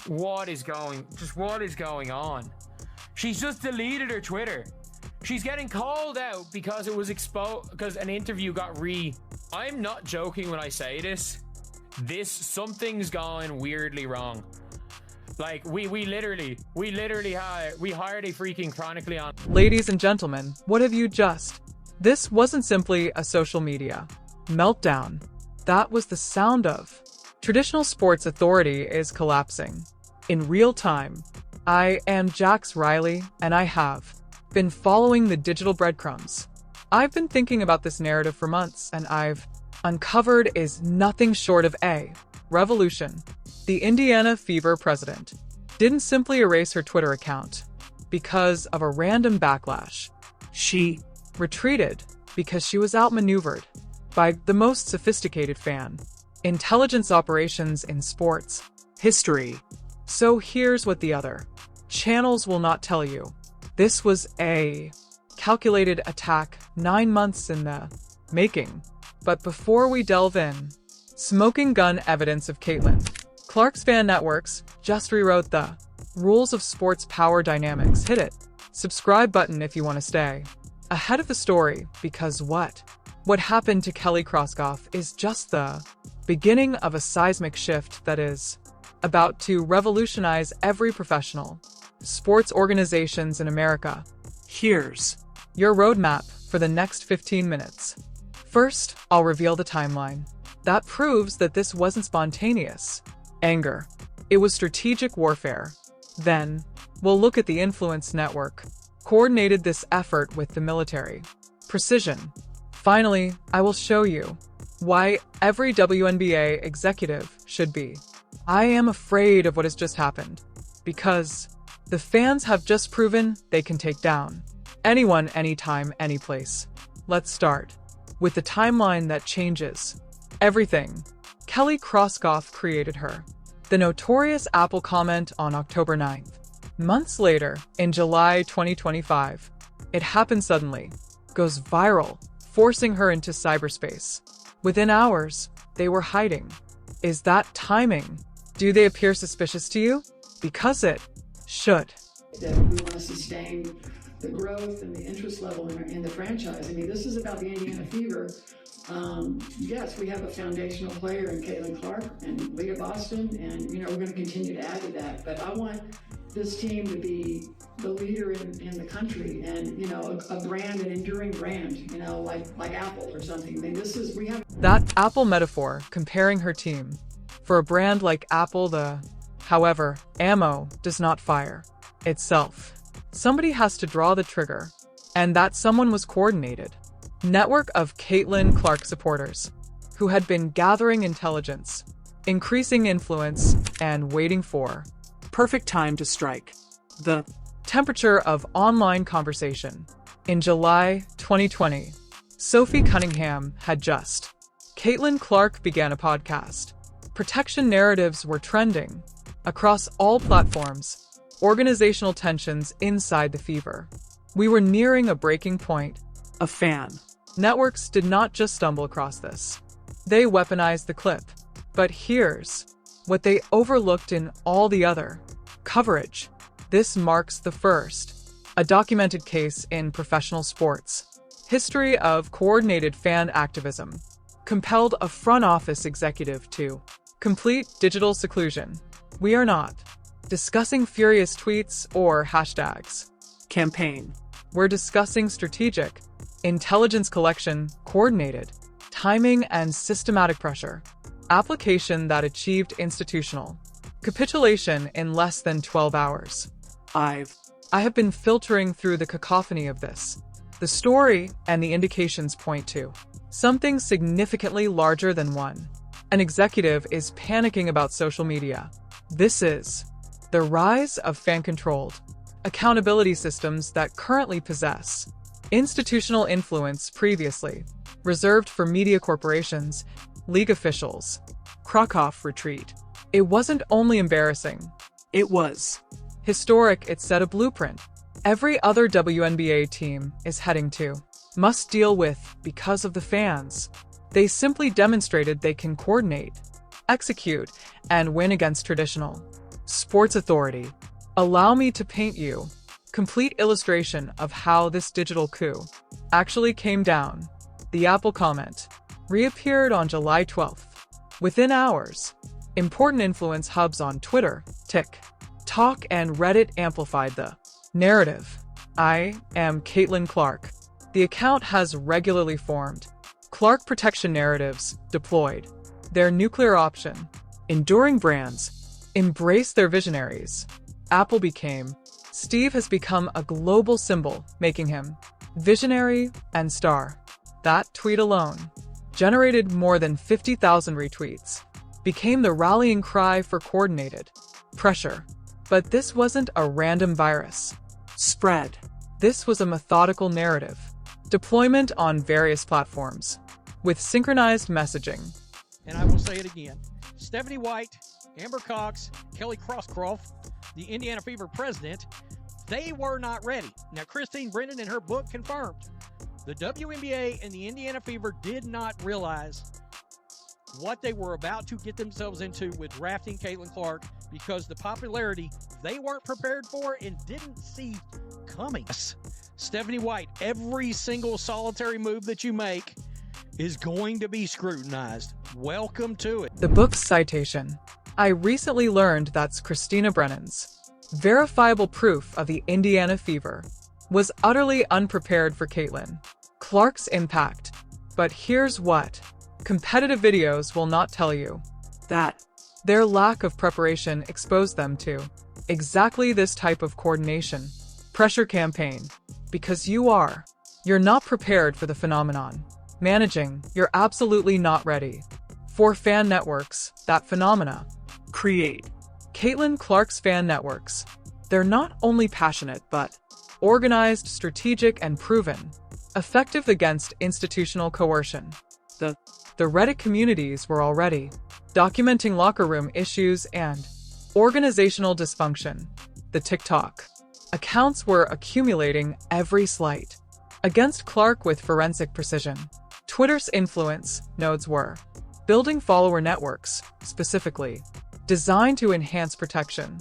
What is going on? She's just deleted her Twitter. She's getting called out because it was exposed, because an interview got I'm not joking when I say this. Something's gone weirdly wrong. Like, we hired a freaking chronically on. Ladies and gentlemen, what have you just? This wasn't simply a social media meltdown. That was the sound of traditional sports authority is collapsing. In real time, I am Jax Riley, and I have been following the digital breadcrumbs. I've been thinking about this narrative for months, and I've uncovered is nothing short of a revolution. The Indiana Fever president didn't simply erase her Twitter account because of a random backlash. She retreated because she was outmaneuvered by the most sophisticated fan intelligence operations in sports history. So here's what the other channels will not tell you. This was a calculated attack 9 months in the making. But before we delve in, smoking gun evidence of Caitlin Clark's fan networks just rewrote the rules of sports power dynamics. Hit it subscribe button if you want to stay ahead of the story, because what happened to Kelly Krauskopf is just the beginning of a seismic shift that is about to revolutionize every professional sports organizations in America. Here's your roadmap for the next 15 minutes. First, I'll reveal the timeline that proves that this wasn't spontaneous anger. It was strategic warfare. Then, we'll look at the influence network coordinated this effort with the military precision. Finally, I will show you why every WNBA executive should be. I am afraid of what has just happened, because the fans have just proven they can take down anyone, anytime, any place. Let's start with the timeline that changes everything. Kelly Krauskopf created her. The notorious Apple comment on October 9th. Months later, in July 2025, it happened suddenly, goes viral, forcing her into cyberspace. Within hours, they were hiding. Is that timing? Do they appear suspicious to you? Because it should. That we want to sustain the growth and the interest level in the franchise. I mean, this is about the Indiana Fever. Yes, we have a foundational player in Caitlin Clark and Leah Boston, and we're going to continue to add to that. But I want this team to be the leader in the country, and a brand, an enduring brand, like Apple or something. I mean, we have that Apple metaphor comparing her team for a brand like Apple. However, ammo does not fire itself. Somebody has to draw the trigger, and that someone was coordinated. Network of Caitlin Clark supporters who had been gathering intelligence, increasing influence, and waiting for perfect time to strike the temperature of online conversation. In July 2020, Sophie Cunningham had just. Caitlin Clark began a podcast. Protection narratives were trending across all platforms. Organizational tensions inside the Fever. We were nearing a breaking point. A fan networks did not just stumble across this. They weaponized the clip. But here's what they overlooked in all the other coverage. This marks the first, a documented case in professional sports history of coordinated fan activism, compelled a front office executive to complete digital seclusion. We are not discussing furious tweets or hashtags campaign. We're discussing strategic intelligence collection, coordinated timing, and systematic pressure application that achieved institutional capitulation in less than 12 hours. I have been filtering through the cacophony of this. The story and the indications point to something significantly larger than one. An executive is panicking about social media. This is the rise of fan-controlled accountability systems that currently possess institutional influence previously reserved for media corporations, league officials. Krauskopf retreat. It wasn't only embarrassing. It was historic. It set a blueprint every other WNBA team is heading to, must deal with because of the fans. They simply demonstrated they can coordinate, execute, and win against traditional Sports Authority. Allow me to paint you complete illustration of how this digital coup actually came down. The Apple comment reappeared on July 12th. Within hours, important influence hubs on Twitter, TikTok, and Reddit amplified the narrative. I am Caitlin Clark. The account has regularly formed Clark protection narratives deployed. Their nuclear option. Enduring brands embrace their visionaries. Apple became. Steve has become a global symbol, making him visionary and star. That tweet alone generated more than 50,000 retweets, became the rallying cry for coordinated pressure. But this wasn't a random virus spread. This was a methodical narrative. Deployment on various platforms with synchronized messaging. And I will say it again. Stephanie White, Amber Cox, Kelly Krauskopf, the Indiana Fever president, they were not ready. Now, Christine Brennan in her book confirmed the WNBA and the Indiana Fever did not realize what they were about to get themselves into with drafting Caitlin Clark, because the popularity they weren't prepared for and didn't see coming. Stephanie White, every single solitary move that you make is going to be scrutinized. Welcome to it. The book's citation. I recently learned that's Christina Brennan's verifiable proof of the Indiana Fever was utterly unprepared for Caitlin Clark's impact. But here's what competitive videos will not tell you. That their lack of preparation exposed them to exactly this type of coordination pressure campaign. Because you're not prepared for the phenomenon. Managing, you're absolutely not ready. For fan networks, that phenomena create. Caitlin Clark's fan networks. They're not only passionate but organized, strategic, and proven. Effective against institutional coercion. The Reddit communities were already documenting locker room issues and organizational dysfunction. The TikTok accounts were accumulating every slight against Clark with forensic precision. Twitter's influence nodes were building follower networks, specifically designed to enhance protection.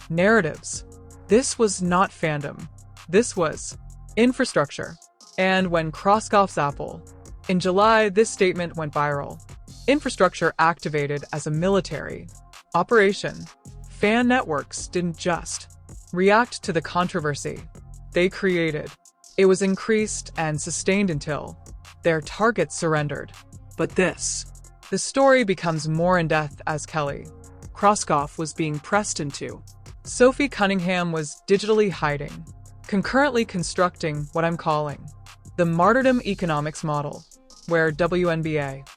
Narratives. This was not fandom. This was infrastructure. And when Krauskopf's Apple. In July, this statement went viral. Infrastructure activated as a military operation. Fan networks didn't just react to the controversy they created. It was increased and sustained until their targets surrendered. But the story becomes more in depth as Kelly Krauskopf was being pressed into. Sophie Cunningham was digitally hiding, concurrently constructing what I'm calling the martyrdom economics model, where WNBA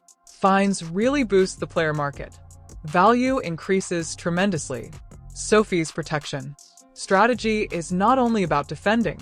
fines really boost the player market. Value increases tremendously. Sophie's protection strategy is not only about defending.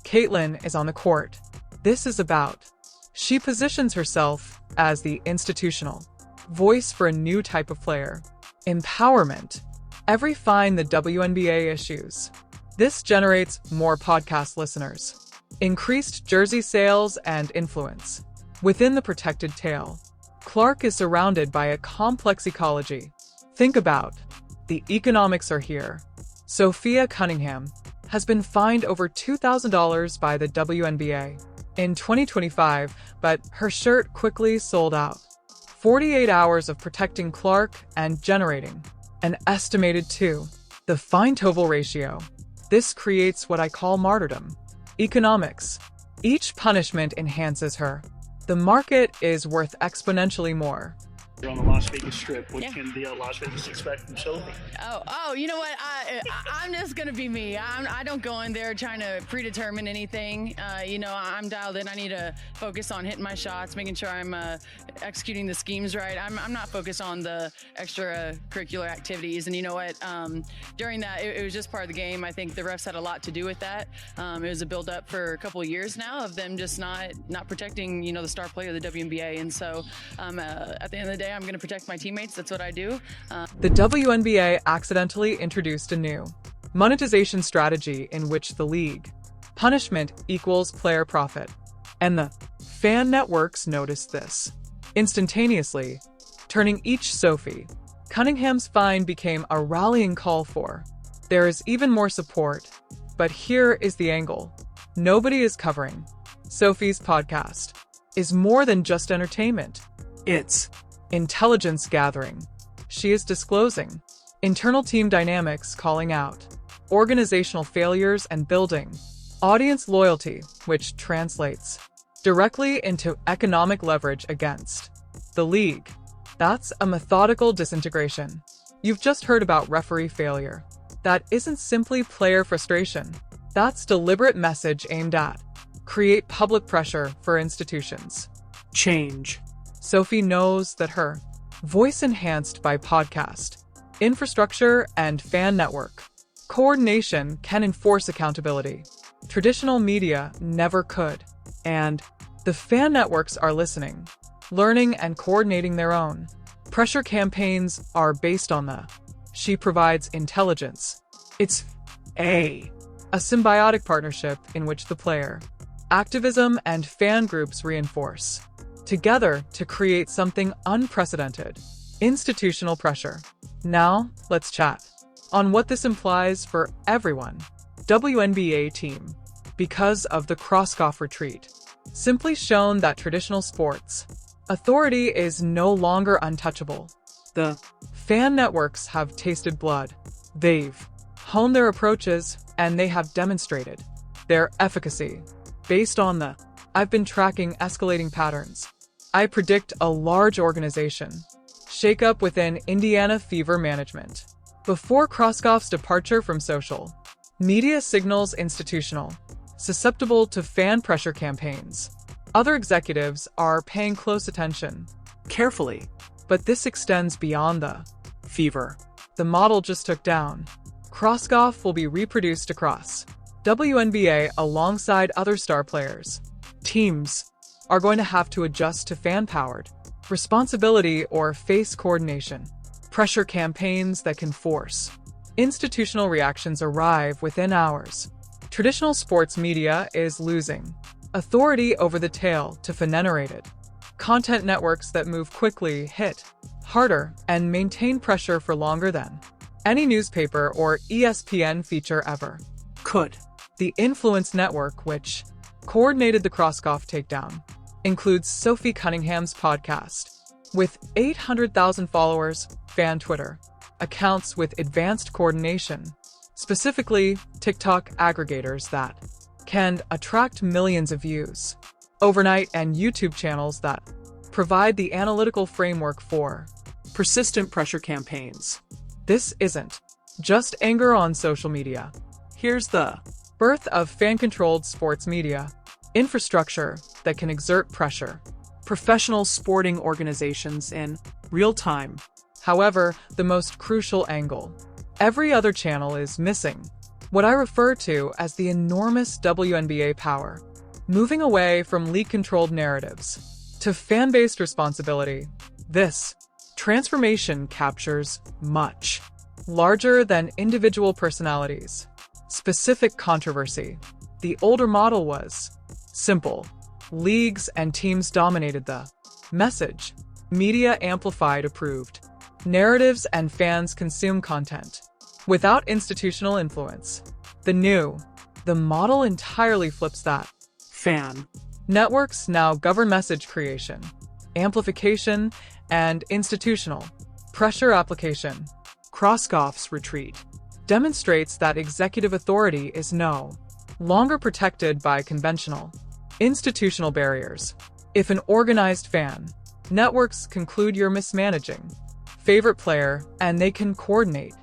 Caitlin is on the court. This is about. She positions herself as the institutional voice for a new type of player. Empowerment. Every fine the WNBA issues. This generates more podcast listeners, increased jersey sales, and influence. Within the protected tail, Clark is surrounded by a complex ecology. Think about. The economics are here. Sophia Cunningham has been fined over $2,000 by the WNBA in 2025, but her shirt quickly sold out. 48 hours of protecting Clark and generating an estimated 2. The fine-total ratio. This creates what I call martyrdom economics. Each punishment enhances her. The market is worth exponentially more. You're on the Las Vegas Strip. What can the Las Vegas expect from Sophie? Oh, you know what? I'm just going to be me. I don't go in there trying to predetermine anything. I'm dialed in. I need to focus on hitting my shots, making sure I'm executing the schemes right. I'm not focused on the extracurricular activities. And you know what? During that, it was just part of the game. I think the refs had a lot to do with that. It was a build-up for a couple of years now of them just not protecting, the star player of the WNBA. And so at the end of the day, I'm going to protect my teammates. That's what I do. The WNBA accidentally introduced a new monetization strategy in which the league punishment equals player profit. And the fan networks noticed this instantaneously, turning each Sophie Cunningham's fine became a rallying call for. There is even more support. But here is the angle. Nobody is covering. Sophie's podcast is more than just entertainment. It's intelligence gathering. She is disclosing internal team dynamics, calling out organizational failures and building audience loyalty, which translates directly into economic leverage against the league. That's a methodical disintegration. You've just heard about referee failure. That isn't simply player frustration. That's deliberate message aimed at create public pressure for institutions. Change. Sophie knows that her voice enhanced by podcast, infrastructure, and fan network coordination can enforce accountability. Traditional media never could. And the fan networks are listening, learning, and coordinating their own. Pressure campaigns are based on the she provides intelligence. It's a symbiotic partnership in which the player, activism, and fan groups reinforce together to create something unprecedented. Institutional pressure. Now, let's chat on what this implies for everyone. WNBA team. Because of the Krauskopf retreat, simply shown that traditional sports authority is no longer untouchable. The fan networks have tasted blood. They've honed their approaches, and they have demonstrated their efficacy. Based on the I've been tracking escalating patterns, I predict a large organization shakeup within Indiana Fever management. Before Krauskopf's departure from social media signals institutional, susceptible to fan pressure campaigns. Other executives are paying close attention. Carefully. But this extends beyond the Fever the model just took down. Krauskopf will be reproduced across WNBA alongside other star players. Teams are going to have to adjust to fan-powered responsibility or face coordination. Pressure campaigns that can force institutional reactions arrive within hours. Traditional sports media is losing authority over the tail to fan-generated content networks that move quickly, hit harder, and maintain pressure for longer than any newspaper or ESPN feature ever could. The Influence Network, which coordinated the Krauskopf takedown, includes Sophie Cunningham's podcast. With 800,000 followers, fan Twitter accounts with advanced coordination, specifically TikTok aggregators that can attract millions of views overnight, and YouTube channels that provide the analytical framework for persistent pressure campaigns. This isn't just anger on social media. Here's the birth of fan-controlled sports media infrastructure that can exert pressure. Professional sporting organizations in real time. However, the most crucial angle. Every other channel is missing what I refer to as the enormous WNBA power, moving away from league-controlled narratives to fan-based responsibility. This transformation captures much larger than individual personalities. Specific controversy. The older model was simple. Leagues and teams dominated the message. Media amplified approved narratives, and fans consume content without institutional influence. The model entirely flips that. Fan networks now govern message creation, amplification, and institutional pressure application. Krauskopf's retreat demonstrates that executive authority is no longer protected by conventional institutional barriers. If an organized fan networks conclude you're mismanaging favorite player, and they can coordinate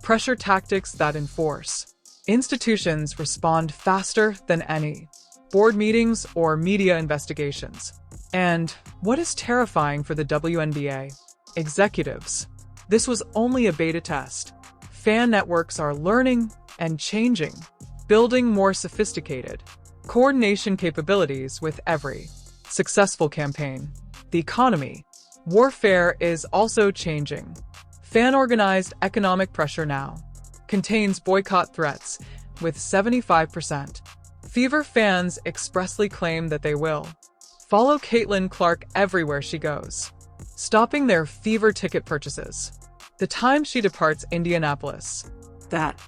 pressure tactics that enforce, institutions respond faster than any board meetings or media investigations. And what is terrifying for the WNBA executives? This was only a beta test. Fan networks are learning and changing, building more sophisticated coordination capabilities with every successful campaign. The economy warfare is also changing. Fan-organized economic pressure now contains boycott threats with 75%. Fever fans expressly claim that they will follow Caitlin Clark everywhere she goes, stopping their Fever ticket purchases. the time she departs Indianapolis. That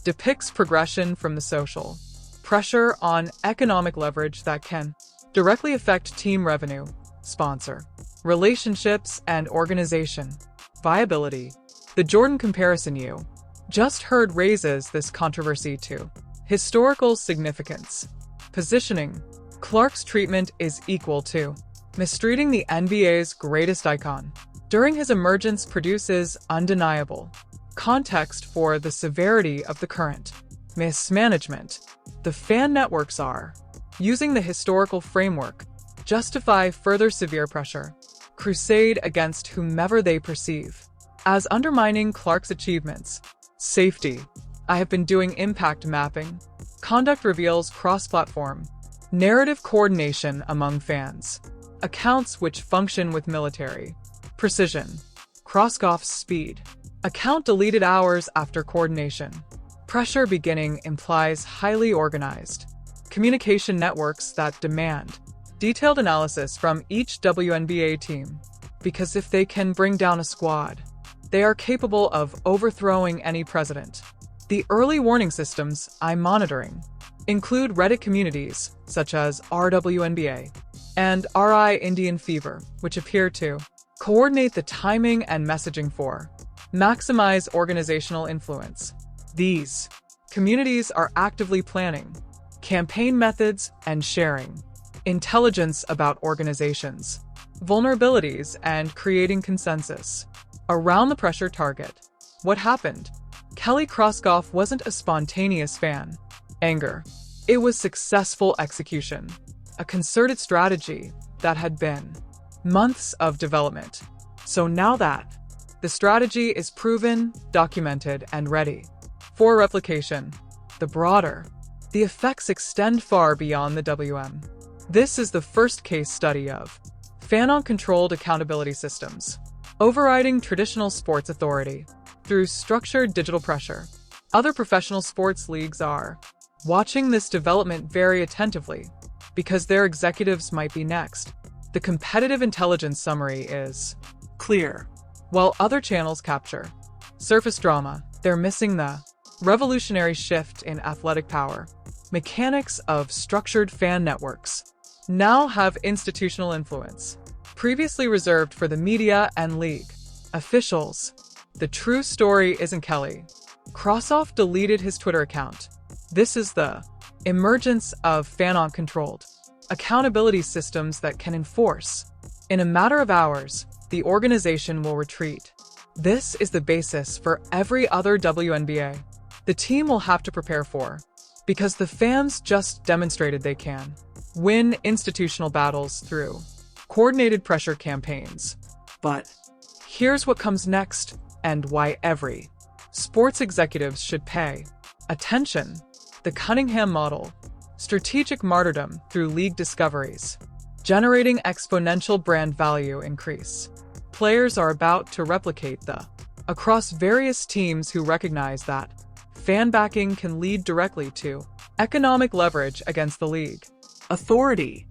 depicts progression from the social pressure on economic leverage that can directly affect team revenue, sponsor, relationships, and organization viability. The Jordan comparison you just heard raises this controversy to historical significance. Positioning. Clark's treatment is equal to mistreating the NBA's greatest icon. During his emergence produces undeniable context for the severity of the current mismanagement. The fan networks are using the historical framework justify further severe pressure, crusade against whomever they perceive as undermining Clark's achievements. Safety. I have been doing impact mapping. Conduct reveals cross-platform narrative coordination among fans. Accounts which function with military precision. Krauskopf's speed. Account deleted hours after coordination. Pressure beginning implies highly organized communication networks that demand detailed analysis from each WNBA team. Because if they can bring down a squad, they are capable of overthrowing any president. The early warning systems I'm monitoring include Reddit communities such as RWNBA and RI Indian Fever, which appear to coordinate the timing and messaging for maximize organizational influence. These communities are actively planning campaign methods and sharing intelligence about organizations, vulnerabilities, and creating consensus around the pressure target. What happened? Kelly Krauskopf wasn't a spontaneous fan anger. It was successful execution, a concerted strategy that had been months of development. So now that the strategy is proven, documented, and ready for replication, the effects extend far beyond the WM. This is the first case study of fanon-controlled accountability systems overriding traditional sports authority through structured digital pressure. Other professional sports leagues are watching this development very attentively because their executives might be next. The competitive intelligence summary is clear. While other channels capture surface drama, they're missing the revolutionary shift in athletic power. Mechanics of structured fan networks now have institutional influence, previously reserved for the media and league officials. The true story isn't Kelly Krauskopf deleted his Twitter account. This is the emergence of fanon-controlled accountability systems that can enforce. In a matter of hours, the organization will retreat. This is the basis for every other WNBA the team will have to prepare for, because the fans just demonstrated they can win institutional battles through coordinated pressure campaigns. But here's what comes next and why every sports executives should pay attention. The Cunningham model, strategic martyrdom through league discoveries, generating exponential brand value increase. Players are about to replicate across various teams who recognize that fan backing can lead directly to economic leverage against the league. Authority.